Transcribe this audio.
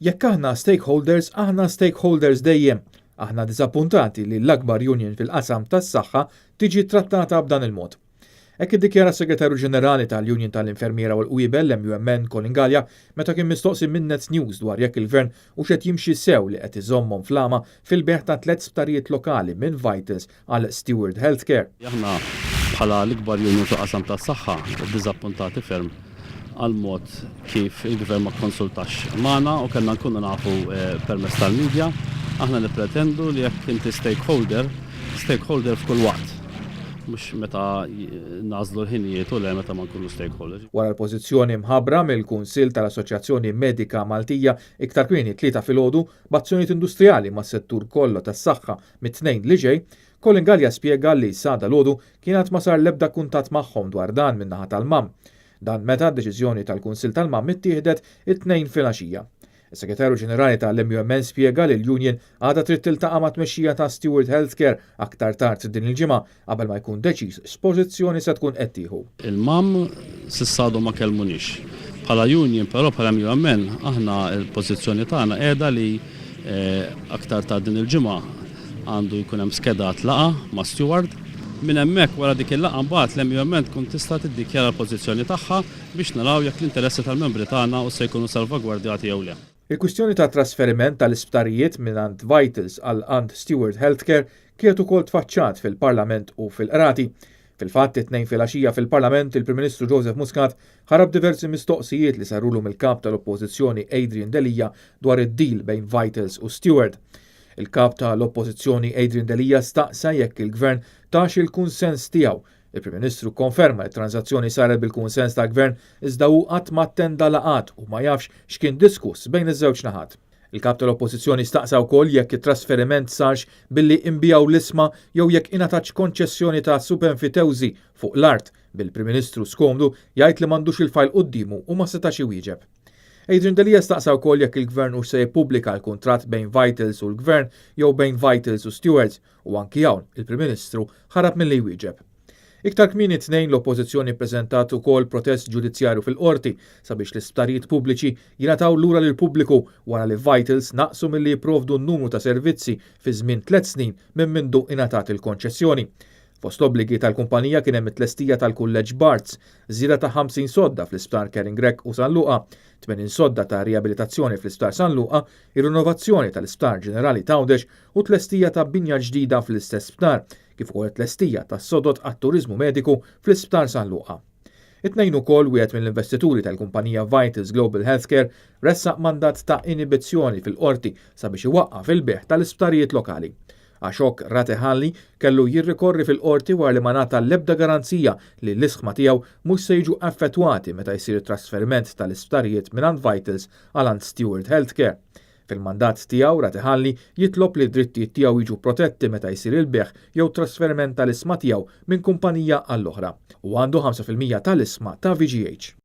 Jekk aħna stakeholders dejjem. Aħna diżappuntati li l-akbar union fil-qasam tas-saħħa tiġi trattata b'dan il-mod. Hekk iddikjara s-Segretarju Ġenerali tal-Union tal-Infermiera u l-Qwiebel MUMN Colin Galea meta kien mistoqsi minn Net News dwar jekk il-Gvern u xed jimxi sew li qed iżommhom flama fil-beħ ta' 3 sptarijiet lokali minn Vitals għal Steward Healthcare. Aħna bħala l-ikbar union fil-qasam tas-saħħa ddiżappuntati ferm għal mod kif il-Gvern ma konsultax magħna u kellna nkunu nafu permezz tal-medja. Aħna nippretendu li jekk inti stakeholder f'kull waqt. Mux meta nażlu l-ħinijiet u le meta ma nkunu stakeholders. Wara l-pożizzjoni mħabbra mill-Kunsill tal-Assoċjazzjoni Medika Maltija iktar kmieni 3 filgħodu b'azzjonijiet industrijali mas-settur kollu tas-saħħa mit-tnejn li ġej, Colin Galea spjega li sa dalgħodu kienet ma sar l-ebda kuntatt magħhom dwar dan min-naħa tal-MAM. Dan meta d-deċiżjoni tal-Kunsill tal-MAM ittieħdet it-2 filgħaxija. Is-Segretarju Ġenerali tal-MUMN spjega li l-Union għadha trid tiltaqa' ma' tmexxija ta' Steward Healthcare aktar tard din il-ġimgħa qabel ma jkun deċiż x'pożizzjoni se tkun qed tieħu. Il-MAM s'issadu ma kellmunix. Bħala Union però bħala MUMN aħna l-pożizzjoni tagħna qiegħda li aktar tard din il-ġimgħa għandu jkun hemm skedat laqa ma' Steward. Minn hemmhekk wara dik il-laqgħa mbagħad l-MUMN tkun tista' tiddikjara l-pożizzjoni tagħha biex naraw jekk l-interessi tal-membri tagħna u se jkunu salvagwardjati jew le. Il-kwistjoni ta' trasferiment tal-isptarijiet mingħand Vitals għal għand Steward Healthcare kienet ukoll tfaċċat fil-Parlament u fil-Qrati. Fil-fatt it-2 filgħaxija fil-Parlament il-Prim Ministru Joseph Muscat ħarab diversi mistoqsijiet li sarulu mill-kap tal-Oppożizzjoni Adrian Delija dwar id-deal bejn Vitals u Steward. Il-kap tal-Oppożizzjoni Adrian Delija staqsa jekk il-Gvern tax il-kunsens tiegħu. Il-Prim Ministru konferma t-transazzjoni saret bil-kunsens tal-Gvern iżda hu qatt ma attenda laqat u ma jafx x'kien diskuss bejn iż-żewġ naħat. Il-kap tal-Oppożizzjoni staqsa wkoll jekk it-trasferiment sarx billi imbijaw l-isma jew jekk ingħatax konċessjoni ta' subenfitewżi fuq l-art bil-Prim Ministru skomdu jgħid li m'għandux il-fajl qudiemu u ma setax iwieġeb. Adrian Delija staqsa wkoll jekk il-Gvern u se jippubblika l-kuntratt bejn Vitals u l-Gvern jew bejn Vitals u Stewards u anki hawn il-Prim Ministru ħarab milli jwieġeb. Iktar kmieni tnejn l-Oppożizzjoni ppreżentat ukoll protest ġudizzjarju fil-qorti sabiex l-isptarijiet pubbliċi jingħataw lura lill-pubbliku wara li Vitals naqsu milli jipprovdu n-numru ta' servizzi fi żmien 3 snin minn mindu ingħatat il-konċessjoni. Fost l-obbligi tal-kumpanija kien hemm it-tlestija tal-Kulleġġ Barts, żieda ta' 50 sodda fl-Isptar Caring Rek u San Luqa, 80 sodda ta' riabilitazzjoni fl-Isptar San Luqa, ir-rinnovazzjoni tal-Isptar Ġenerali Tawdex u tlestija ta' binja ġdida fl-istess sptar, kif ukoll tlestija ta' sodod għat-turiżmu mediku fl-Isptar San Luqa. It-tnejn ukoll wieħed mill-investituri tal-kumpanija Vitals Global Healthcare ressaq mandat ta' inibizzjoni fil-qorti sabiex iwaqqaf il-beħ tal-isptarijiet lokali. Ashok Ratehalli kellu jirrikorri fil-qorti wara li ma nata l-ebda garanzija li l-isħma tiegħu mhux se jiġu affettwati meta jsir trasferiment tal-isptarijiet mingħand Vitals għal Steward Healthcare. Fil-mandat tiegħu Ratehalli jitlob li d-drittijiet tiegħu jiġu protetti meta jsir il-beħ jew trasferiment tal-isma tiegħu minn kumpanija għall-oħra u għandu 5% tal-isma ta' VGH.